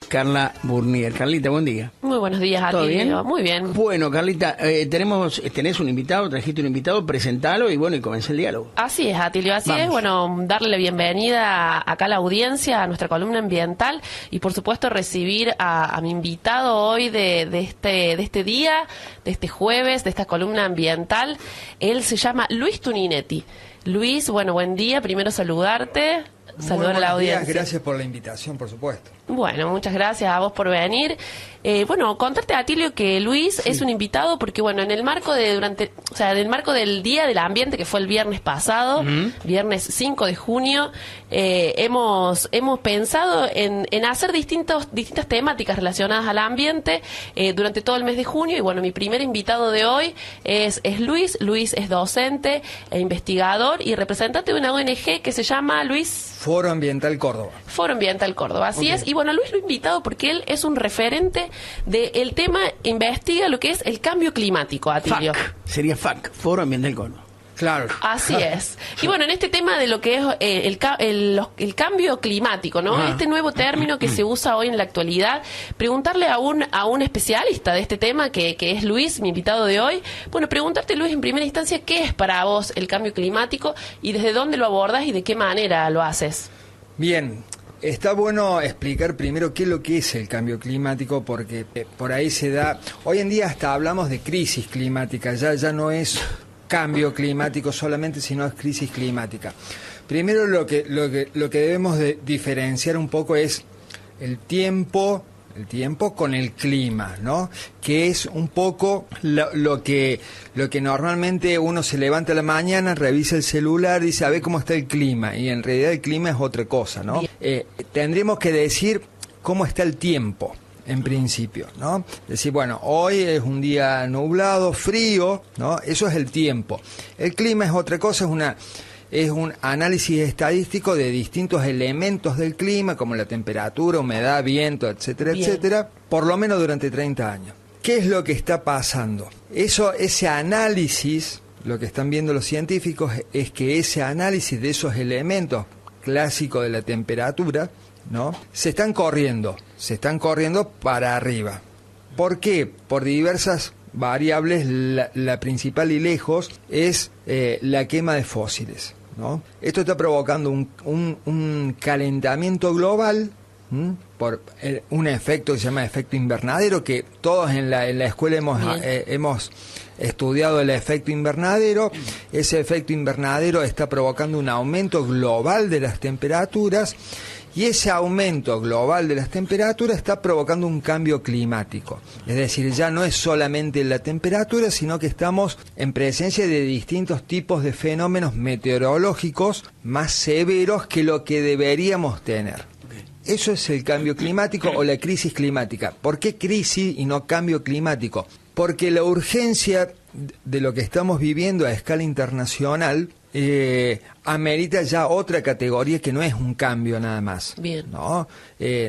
Carla Burnier. Carlita, buen día. Muy buenos días a ti. ¿Todo bien? Muy bien. Bueno, Carlita, tenés un invitado, trajiste un invitado, presentalo y bueno, y comencé el diálogo. Así es, Atilio, así Vamos. es. Bueno, darle la bienvenida acá a la audiencia, a nuestra columna ambiental y por supuesto recibir a mi invitado hoy de este día, de este jueves, de esta columna ambiental. Él se llama Luis Tuninetti. Luis, bueno, buen día. Primero saludarte. Saludar a la audiencia. Días, gracias por la invitación, por supuesto. Bueno, muchas gracias a vos por venir. Bueno, contarte, Atilio, que Luis es un invitado porque, bueno, en el marco del marco del Día del Ambiente, que fue el viernes pasado, viernes 5 de junio, hemos pensado en hacer distintas temáticas relacionadas al ambiente durante todo el mes de junio. Y bueno, mi primer invitado de hoy es Luis. Luis es docente e investigador y representante de una ONG que se llama, Luis... Foro Ambiental Córdoba. Foro Ambiental Córdoba, así es. Y bueno, Luis lo he invitado porque él es un referente del tema, investiga lo que es el cambio climático, Atilio. FAC, sería FAC, Foro Ambiental Córdoba. Claro. Así es. Y bueno, en este tema de lo que es el cambio climático, ¿no? Este nuevo término que se usa hoy en la actualidad, preguntarle a un especialista de este tema, que es Luis, mi invitado de hoy. Bueno, preguntarte, Luis, en primera instancia, ¿qué es para vos el cambio climático y desde dónde lo abordas y de qué manera lo haces? Bien, está bueno explicar primero qué es lo que es el cambio climático, porque por ahí se da... Hoy en día hasta hablamos de crisis climática, ya no es cambio climático solamente, sino es crisis climática. Primero lo que debemos de diferenciar un poco es el tiempo con el clima, ¿no? Que es un poco lo que normalmente uno se levanta a la mañana, revisa el celular, dice a ver cómo está el clima, y en realidad el clima es otra cosa, ¿no? Tendríamos que decir cómo está el tiempo. En principio, ¿no? Decir, bueno, hoy es un día nublado, frío, ¿no? Eso es el tiempo. El clima es otra cosa, es un análisis estadístico de distintos elementos del clima, como la temperatura, humedad, viento, etcétera, etcétera, por lo menos durante 30 años. ¿Qué es lo que está pasando? Ese análisis, lo que están viendo los científicos, es que ese análisis de esos elementos clásicos de la temperatura, ¿no? Se están corriendo para arriba. ¿Por qué? Por diversas variables. La principal y lejos es la quema de fósiles, ¿no? Esto está provocando un calentamiento global, por un efecto que se llama efecto invernadero, que todos en la escuela hemos estudiado el efecto invernadero. Ese efecto invernadero está provocando un aumento global de las temperaturas, y ese aumento global de las temperaturas está provocando un cambio climático. Es decir, ya no es solamente la temperatura, sino que estamos en presencia de distintos tipos de fenómenos meteorológicos más severos que lo que deberíamos tener. Eso es el cambio climático o la crisis climática. ¿Por qué crisis y no cambio climático? Porque la urgencia de lo que estamos viviendo a escala internacional amerita ya otra categoría que no es un cambio nada más. Bien. ¿No?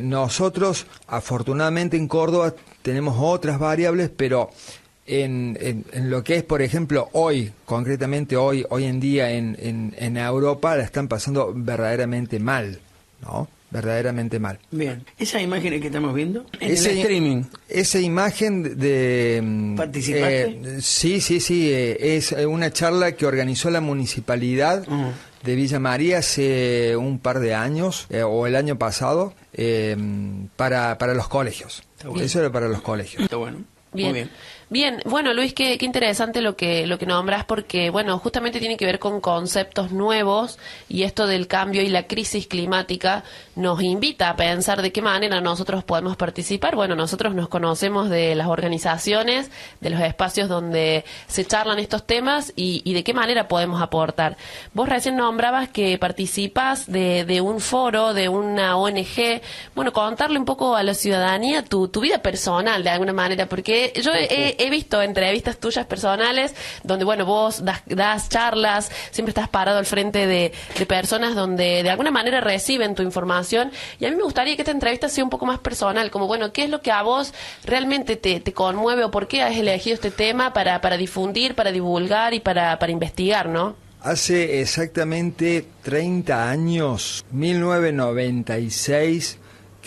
Nosotros, afortunadamente en Córdoba, tenemos otras variables, pero en lo que es, por ejemplo, concretamente hoy en día en Europa, la están pasando verdaderamente mal, ¿no? Verdaderamente mal. Bien, esa imagen que estamos viendo en el streaming. Esa imagen de... ¿Participaste? Sí, es una charla que organizó la municipalidad de Villa María hace un par de años, o el año pasado, para los colegios. Eso era para los colegios. Está bueno. Bien. Muy bien. Bien, bueno, Luis, qué interesante lo que nombrás, porque, bueno, justamente tiene que ver con conceptos nuevos, y esto del cambio y la crisis climática nos invita a pensar de qué manera nosotros podemos participar. Bueno, nosotros nos conocemos de las organizaciones, de los espacios donde se charlan estos temas y de qué manera podemos aportar. Vos recién nombrabas que participas de un foro, de una ONG. Bueno, contarle un poco a la ciudadanía tu vida personal, de alguna manera, porque yo he visto entrevistas tuyas personales donde, bueno, vos das charlas, siempre estás parado al frente de personas donde de alguna manera reciben tu información, y a mí me gustaría que esta entrevista sea un poco más personal, como, bueno, ¿qué es lo que a vos realmente te conmueve o por qué has elegido este tema para difundir, para divulgar y para investigar, ¿no? Hace exactamente 30 años, 1996,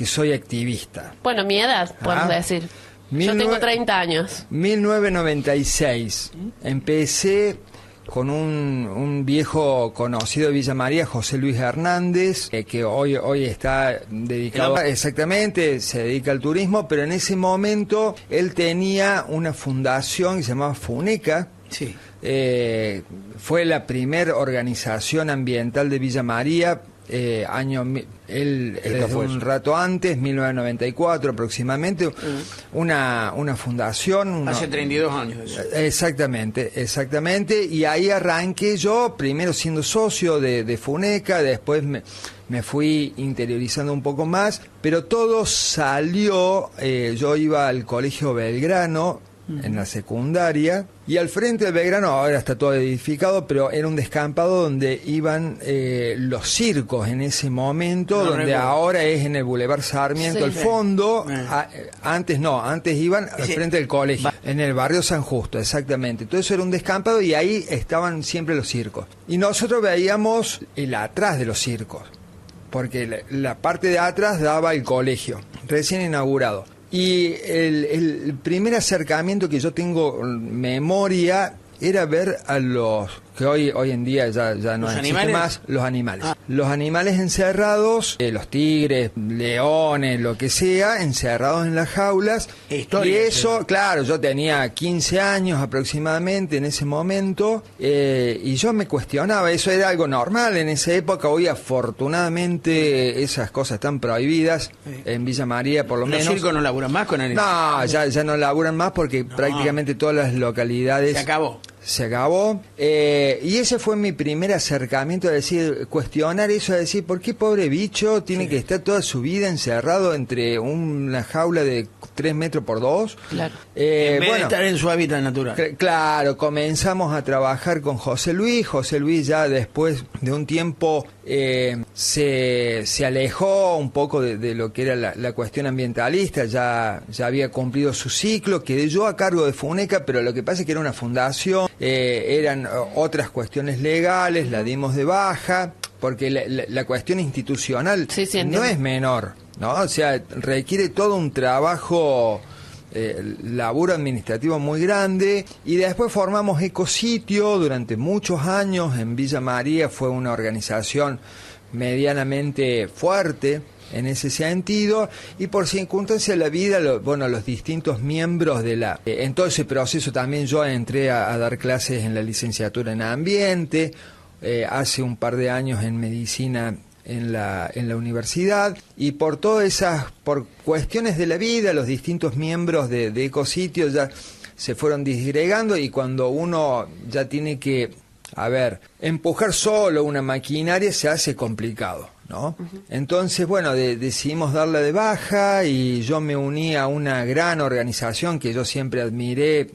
que soy activista. Bueno, mi edad, podemos decir. Yo tengo 30 años. 1996. Empecé con un viejo conocido de Villa María, José Luis Hernández, que hoy está dedicado, exactamente, se dedica al turismo, pero en ese momento él tenía una fundación que se llamaba FUNECA. Sí. Fue la primera organización ambiental de Villa María. Él desde un rato antes, 1994 aproximadamente, una fundación. Hace 32 años. Exactamente, y ahí arranqué yo, primero siendo socio de FUNECA, después me fui interiorizando un poco más, pero todo salió, yo iba al Colegio Belgrano, en la secundaria, y al frente del Belgrano, ahora está todo edificado, pero era un descampado donde iban los circos en ese momento, donde ahora es en el Boulevard Sarmiento, al fondo. Antes iban al frente del colegio, en el barrio San Justo, exactamente. Todo eso era un descampado y ahí estaban siempre los circos. Y nosotros veíamos el atrás de los circos, porque la parte de atrás daba el colegio, recién inaugurado. Y el primer acercamiento que yo tengo memoria era ver a los que hoy en día ya no existen más, los animales. Los animales encerrados, los tigres, leones, lo que sea, encerrados en las jaulas. Y eso, claro, yo tenía 15 años aproximadamente en ese momento, y yo me cuestionaba, eso era algo normal en esa época. Hoy afortunadamente esas cosas están prohibidas en Villa María, por lo menos. ¿Los circos no laburan más con animales? No, ya no laburan más porque prácticamente todas las localidades... Se acabó. Y ese fue mi primer acercamiento a decir, cuestionar eso, a decir, ¿por qué pobre bicho tiene que estar toda su vida encerrado entre una jaula de 3 metros por 2? Claro. En vez de estar en su hábitat natural. Claro, comenzamos a trabajar con José Luis. José Luis ya después de un tiempo se alejó un poco de lo que era la cuestión ambientalista, ya había cumplido su ciclo, quedé yo a cargo de FUNECA, pero lo que pasa es que era una fundación, eran otras cuestiones legales, la dimos de baja, porque la cuestión institucional no es menor, ¿no? O sea, requiere todo un trabajo... laburo administrativo muy grande, y después formamos Ecositio durante muchos años en Villa María. Fue una organización medianamente fuerte en ese sentido, y por circunstancias de la vida, los distintos miembros en todo ese proceso también yo entré a dar clases en la licenciatura en ambiente, hace un par de años en medicina en la universidad, y por cuestiones de la vida, los distintos miembros de Ecositio ya se fueron disgregando, y cuando uno ya tiene que, empujar solo una maquinaria se hace complicado, ¿no? Entonces, decidimos darla de baja, y yo me uní a una gran organización que yo siempre admiré,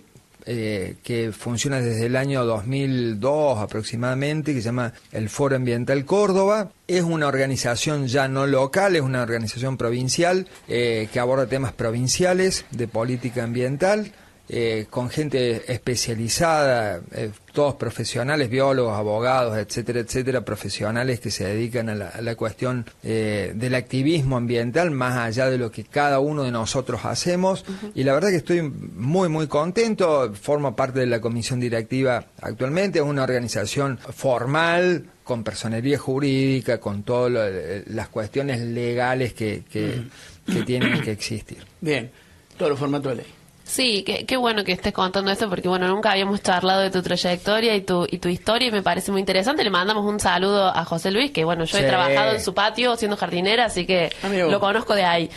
que funciona desde el año 2002 aproximadamente, que se llama el Foro Ambiental Córdoba. Es una organización ya no local, es una organización provincial, que aborda temas provinciales de política ambiental, con gente especializada, todos profesionales, biólogos, abogados, etcétera, etcétera, profesionales que se dedican a la cuestión del activismo ambiental, más allá de lo que cada uno de nosotros hacemos. Y la verdad que estoy muy, muy contento. Formo parte de la comisión directiva actualmente. Es una organización formal, con personería jurídica, con todas las cuestiones legales que tienen que existir. Bien, todos los formatos de ley. Sí, qué bueno que estés contando esto, porque nunca habíamos charlado de tu trayectoria y tu historia, y me parece muy interesante. Le mandamos un saludo a José Luis, que yo he trabajado en su patio siendo jardinera, así que lo conozco de ahí.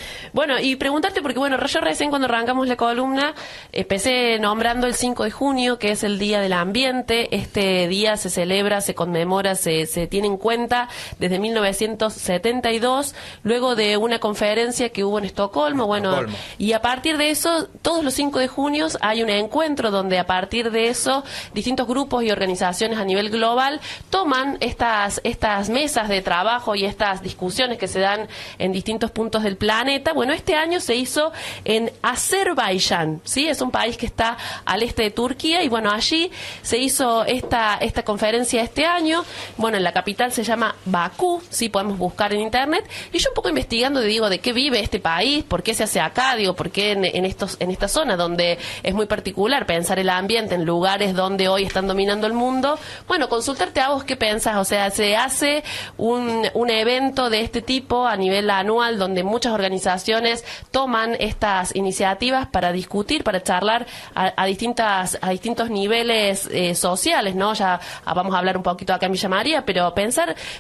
Y preguntarte, porque yo recién cuando arrancamos la columna empecé nombrando el 5 de junio, que es el Día del Ambiente. Este día se celebra, se conmemora, se tiene en cuenta desde 1972, luego de una conferencia que hubo en Estocolmo, y a partir de eso todos los 5 de junio hay un encuentro donde a partir de eso distintos grupos y organizaciones a nivel global toman estas mesas de trabajo y estas discusiones que se dan en distintos puntos del planeta. Bueno, este año se hizo en Azerbaiyán, ¿sí? Es un país que está al este de Turquía y bueno, allí se hizo esta conferencia este año. Bueno, en la capital se llama Bakú, sí, podemos buscar en internet. Y yo un poco investigando, digo, de qué vive este país, por qué se hace acá, digo, por qué en esta zona donde es muy particular pensar el ambiente en lugares donde hoy están dominando el mundo. Bueno, consultarte a vos qué pensás, o sea, se hace un evento de este tipo a nivel anual donde muchas organizaciones toman estas iniciativas para discutir, para charlar a distintos niveles sociales, ¿no? Ya vamos a hablar un poquito acá en Villa María, pero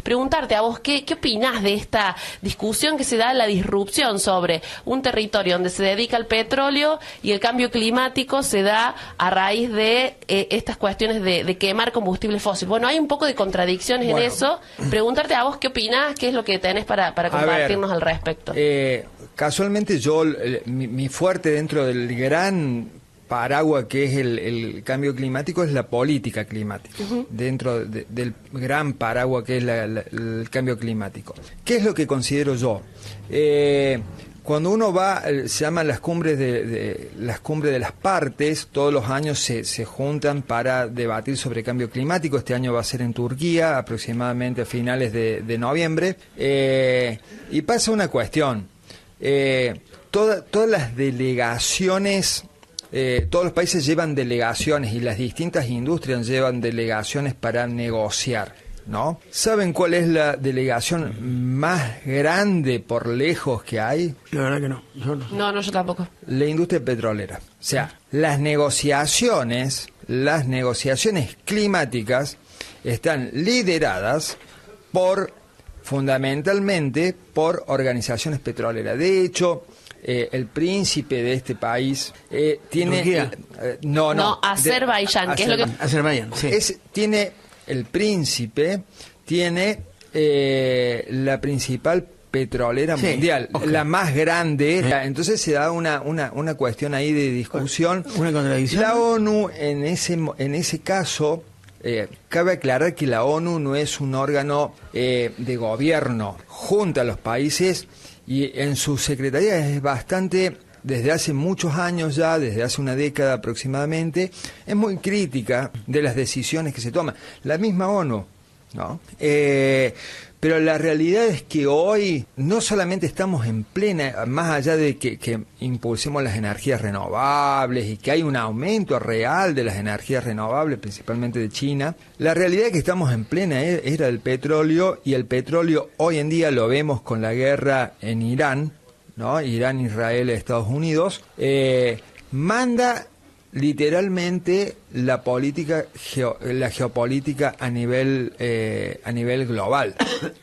preguntarte a vos qué opinás de esta discusión que se da, la disrupción sobre un territorio donde se dedica al petróleo y el cambio climático se da a raíz de estas cuestiones de quemar combustibles fósiles. Bueno, hay un poco de contradicciones en eso. Preguntarte a vos qué opinás, qué es lo que tenés para compartirnos al respecto. Casualmente yo, mi fuerte dentro del gran paraguas que es el cambio climático es la política climática, dentro del gran paraguas que es el cambio climático. ¿Qué es lo que considero yo? Cuando uno va, se llaman las cumbres de las partes, todos los años se juntan para debatir sobre cambio climático. Este año va a ser en Turquía, aproximadamente a finales de noviembre, y pasa una cuestión. Todas las delegaciones, todos los países llevan delegaciones y las distintas industrias llevan delegaciones para negociar, ¿no? ¿Saben cuál es la delegación más grande por lejos que hay? La verdad que no. No, yo tampoco. La industria petrolera. O sea, las negociaciones climáticas están lideradas fundamentalmente por organizaciones petroleras. De hecho, el príncipe de este país tiene... Azerbaiyán, que es lo que... Azerbaiyán, sí. El príncipe tiene la principal petrolera mundial, la más grande. Entonces se da una cuestión ahí de discusión. Una contradicción. La ONU, en ese caso... cabe aclarar que la ONU no es un órgano de gobierno, junta a los países y en su secretaría es bastante, desde hace muchos años ya, desde hace una década aproximadamente, es muy crítica de las decisiones que se toman. La misma ONU, ¿no? Pero la realidad es que hoy no solamente estamos en plena, más allá de que impulsemos las energías renovables y que hay un aumento real de las energías renovables, principalmente de China, la realidad es que estamos en plena era del petróleo, y el petróleo hoy en día lo vemos con la guerra en Irán, ¿no? Irán, Israel, Estados Unidos, manda literalmente la geopolítica a nivel global.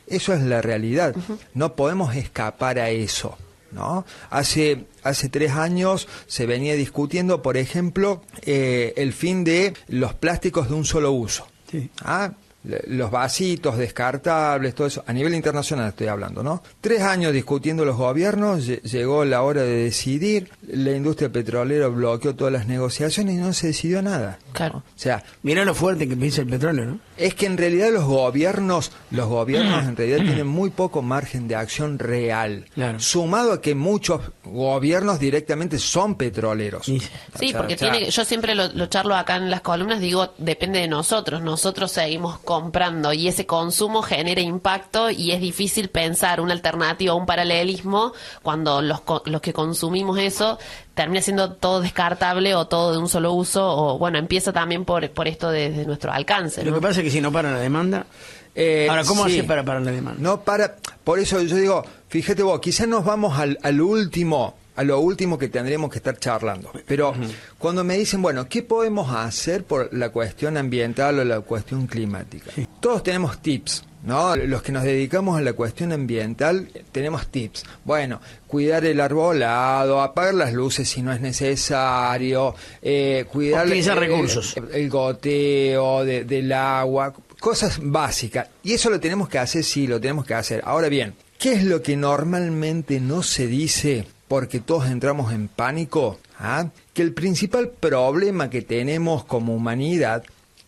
Eso es la realidad. No podemos escapar a eso, ¿no? Hace 3 años se venía discutiendo, por ejemplo, el fin de los plásticos de un solo uso. Sí. Los vasitos descartables, todo eso, a nivel internacional estoy hablando, ¿no? 3 años discutiendo los gobiernos, llegó la hora de decidir, la industria petrolera bloqueó todas las negociaciones y no se decidió nada. Claro. O sea, mirá lo fuerte que piensa el petróleo, ¿no? Es que en realidad los gobiernos en realidad tienen muy poco margen de acción real, claro. Sumado a que muchos gobiernos directamente son petroleros. Sí, porque yo siempre lo charlo acá en las columnas, digo, depende de nosotros seguimos comprando y ese consumo genera impacto y es difícil pensar una alternativa, un paralelismo cuando los que consumimos eso termina siendo todo descartable o todo de un solo uso, o bueno, empieza también por esto de nuestro alcance, ¿no? Lo que pasa es que si no para la demanda... Ahora, ¿cómo hace para parar la demanda? No para, por eso yo digo, fíjate vos, quizás nos vamos a lo último que tendríamos que estar charlando. Pero cuando me dicen, bueno, ¿qué podemos hacer por la cuestión ambiental o la cuestión climática? Sí. Todos tenemos tips, ¿no? Los que nos dedicamos a la cuestión ambiental tenemos tips. Bueno, cuidar el arbolado, apagar las luces si no es necesario, cuidar optimizar recursos, el goteo del agua, cosas básicas. Y eso lo tenemos que hacer, sí, lo tenemos que hacer. Ahora bien, ¿qué es lo que normalmente no se dice porque todos entramos en pánico, que el principal problema que tenemos como humanidad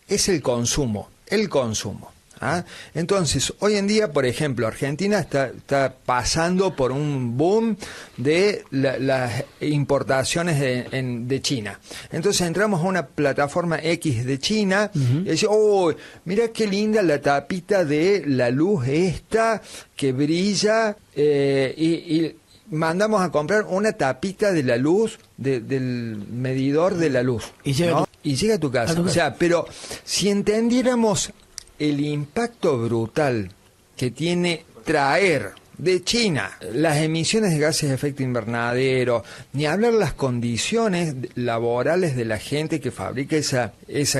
es el consumo. Entonces, hoy en día, por ejemplo, Argentina está pasando por un boom de las importaciones de China. Entonces entramos a una plataforma X de China y decimos, oh, mira qué linda la tapita de la luz esta que brilla, y mandamos a comprar una tapita de la luz, del medidor de la luz. Y llega, ¿no? Y llega a tu casa. O sea, pero si entendiéramos el impacto brutal que tiene traer de China las emisiones de gases de efecto invernadero, ni hablar las condiciones laborales de la gente que fabrica esa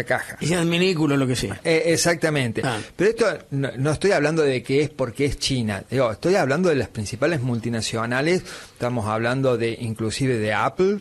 caja. Ese adminículo, lo que sea. Exactamente. Pero esto no estoy hablando de que es porque es China. Digo, estoy hablando de las principales multinacionales. Estamos hablando inclusive de Apple.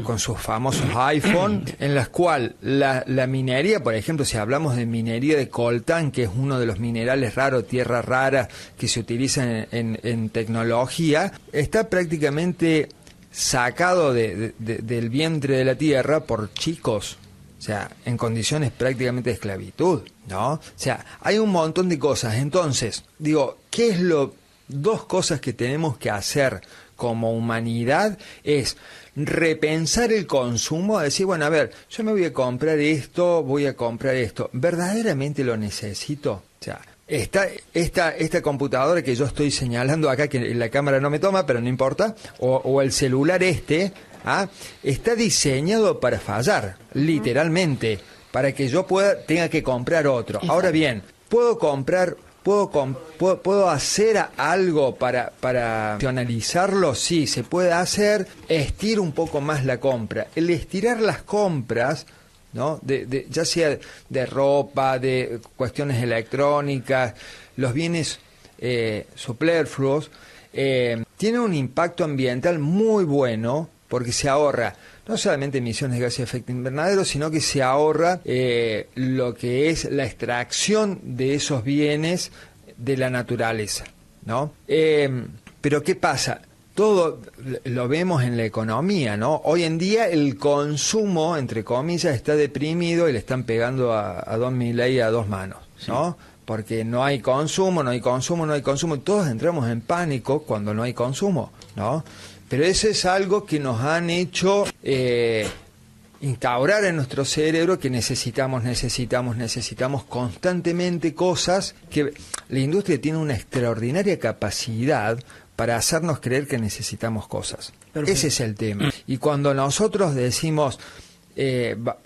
Con sus famosos iPhone, en las cuales la minería, por ejemplo, si hablamos de minería de coltán, que es uno de los minerales raros, tierra rara, que se utiliza en tecnología, está prácticamente sacado del vientre de la tierra por chicos, o sea, en condiciones prácticamente de esclavitud, ¿no? O sea, hay un montón de cosas. Entonces, digo, dos cosas que tenemos que hacer como humanidad es repensar el consumo, decir, bueno, a ver, yo me voy a comprar esto, ¿verdaderamente lo necesito? O sea, esta computadora que yo estoy señalando acá, que la cámara no me toma, pero no importa, o el celular está diseñado para fallar, literalmente, para que yo tenga que comprar otro. Exacto. Ahora bien, ¿Puedo hacer algo para racionalizarlo? Sí, se puede hacer. Estiro un poco más la compra. El estirar las compras, ¿no? Ya sea de ropa, de cuestiones electrónicas, los bienes superfluos, tiene un impacto ambiental muy bueno, porque se ahorra no solamente emisiones de gases de efecto invernadero, sino que se ahorra lo que es la extracción de esos bienes de la naturaleza, ¿no? Pero ¿qué pasa? Todo lo vemos en la economía, ¿no? Hoy en día el consumo, entre comillas, está deprimido y le están pegando a Don Milei a dos manos, ¿no? Sí. Porque no hay consumo, y todos entramos en pánico cuando no hay consumo, ¿no? Pero eso es algo que nos han hecho instaurar en nuestro cerebro, que necesitamos constantemente cosas, que la industria tiene una extraordinaria capacidad para hacernos creer que necesitamos cosas. Perfecto. Ese es el tema. Y cuando nosotros decimos,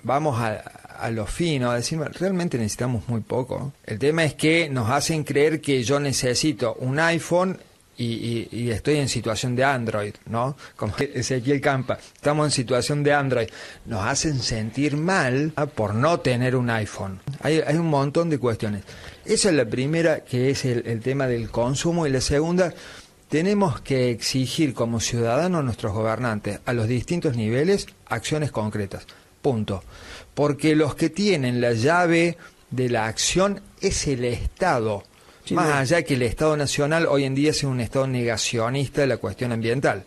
vamos a lo fino, decimos, realmente necesitamos muy poco. El tema es que nos hacen creer que yo necesito un iPhone y estoy en situación de Android, ¿no? Como Ezequiel Campa, estamos en situación de Android. Nos hacen sentir mal por no tener un iPhone. Hay un montón de cuestiones. Esa es la primera, que es el tema del consumo, y la segunda, tenemos que exigir como ciudadanos a nuestros gobernantes, a los distintos niveles, acciones concretas. Punto. Porque los que tienen la llave de la acción es el Estado. Sí, más allá que el Estado Nacional hoy en día es un Estado negacionista de la cuestión ambiental.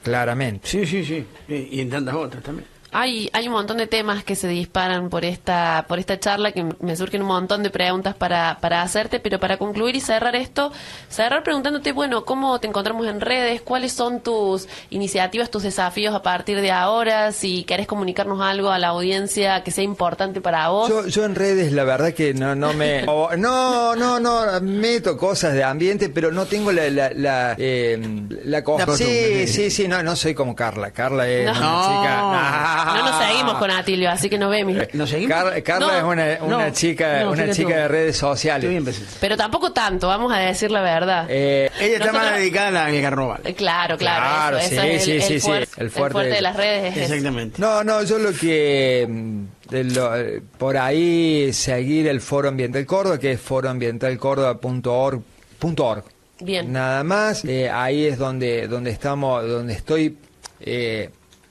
Claramente. Sí. Y en tantas otras también. Hay un montón de temas que se disparan por esta charla, que me surgen un montón de preguntas para hacerte, pero para concluir y cerrar preguntándote, bueno, ¿cómo te encontramos en redes? ¿Cuáles son tus iniciativas, tus desafíos a partir de ahora? Si querés comunicarnos algo a la audiencia que sea importante para vos. Yo en redes, la verdad que no meto cosas de ambiente, pero no tengo la costumbre. Sí, no soy como Carla. Carla es una chica... No nos seguimos con Atilio, así que no vemos. ¿Nos seguimos? Carla es una chica de redes sociales. Pero tampoco tanto, vamos a decir la verdad. Ella está más dedicada al carnaval. Claro. Eso es el fuerte de las redes. Exactamente. No, yo lo que... por ahí seguir el Foro Ambiental Córdoba, que es foroambientalcórdoba.org. Bien. Nada más, ahí es donde estoy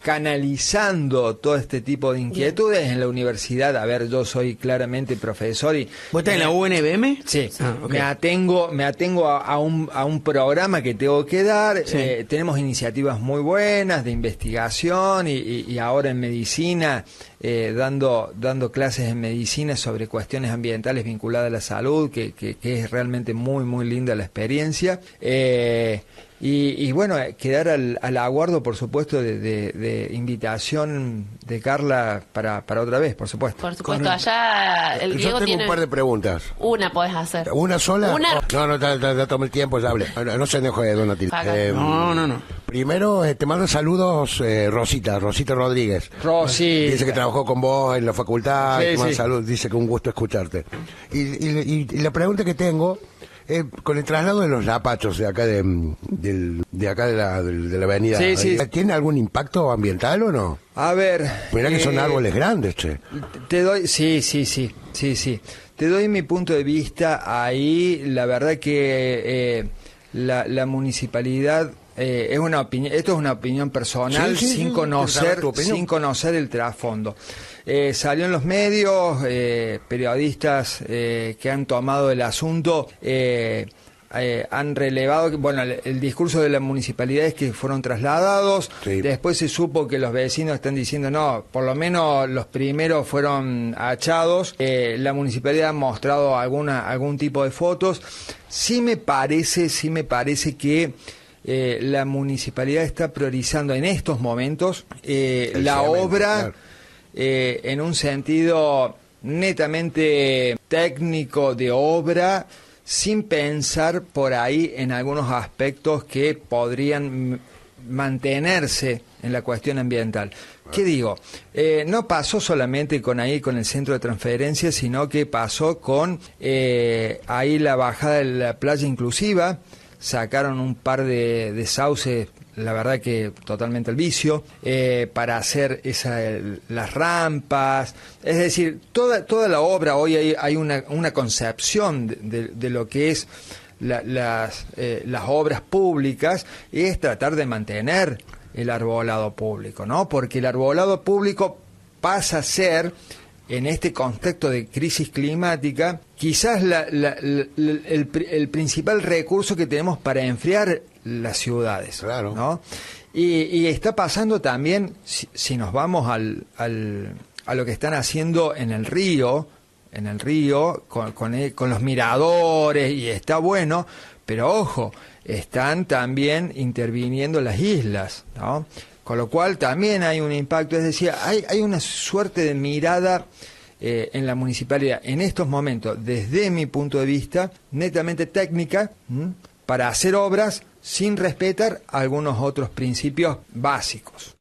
canalizando todo este tipo de inquietudes en la universidad. A ver, yo soy claramente profesor y... ¿Vos estás en la UNBM? Sí, Okay. me atengo a un programa que tengo que dar. Sí. Tenemos iniciativas muy buenas de investigación y ahora en medicina, dando clases en medicina sobre cuestiones ambientales vinculadas a la salud, que es realmente muy, muy linda la experiencia. Y bueno, quedar al aguardo, por supuesto, de invitación de Carla para otra vez, por supuesto. Por supuesto, allá el Yo Diego tengo tiene... un par de preguntas. Una podés hacer. ¿Una sola? Una. No, ya tomé el tiempo, ya hablé. No se enoje, Donatil. Paga. No. Primero, te mando saludos, Rosita Rodríguez. Rosy. Dice que trabajó con vos en la facultad, Sí, te manda sí. salud, dice que un gusto escucharte. Y la pregunta que tengo, con el traslado de los lapachos de acá de acá de la avenida, Sí, sí. ¿tiene algún impacto ambiental o no? A ver... Mirá que son árboles grandes, che. Te doy, sí. Te doy mi punto de vista ahí. La verdad que la municipalidad es una opinión. Esto es una opinión personal, Sí, sin conocer, tu opinión. sin conocer el trasfondo. Salió en los medios, periodistas que han tomado el asunto. Han relevado que, bueno, el discurso de la municipalidad es que fueron trasladados. Sí. Después se supo que los vecinos están diciendo no, por lo menos los primeros fueron achados. La municipalidad ha mostrado algún tipo de fotos. Sí me parece que la municipalidad está priorizando en estos momentos la cemento, obra, claro. en un sentido netamente técnico de obra, sin pensar por ahí en algunos aspectos que podrían mantenerse en la cuestión ambiental. ¿Qué digo? No pasó solamente con el centro de transferencia, sino que pasó con ahí la bajada de la playa inclusiva. Sacaron un par de sauces, la verdad que totalmente al vicio, para hacer las rampas. Es decir, toda la obra, hoy hay una concepción de lo que es las obras públicas, es tratar de mantener el arbolado público, ¿no? Porque el arbolado público pasa a ser, en este contexto de crisis climática, quizás el principal recurso que tenemos para enfriar las ciudades, Claro. ¿no? Y está pasando también, si nos vamos a lo que están haciendo en el río con los miradores, y está bueno, pero ojo, están también interviniendo las islas, ¿no? Con lo cual también hay un impacto, es decir, hay una suerte de mirada en la municipalidad en estos momentos, desde mi punto de vista, netamente técnica, para hacer obras sin respetar algunos otros principios básicos.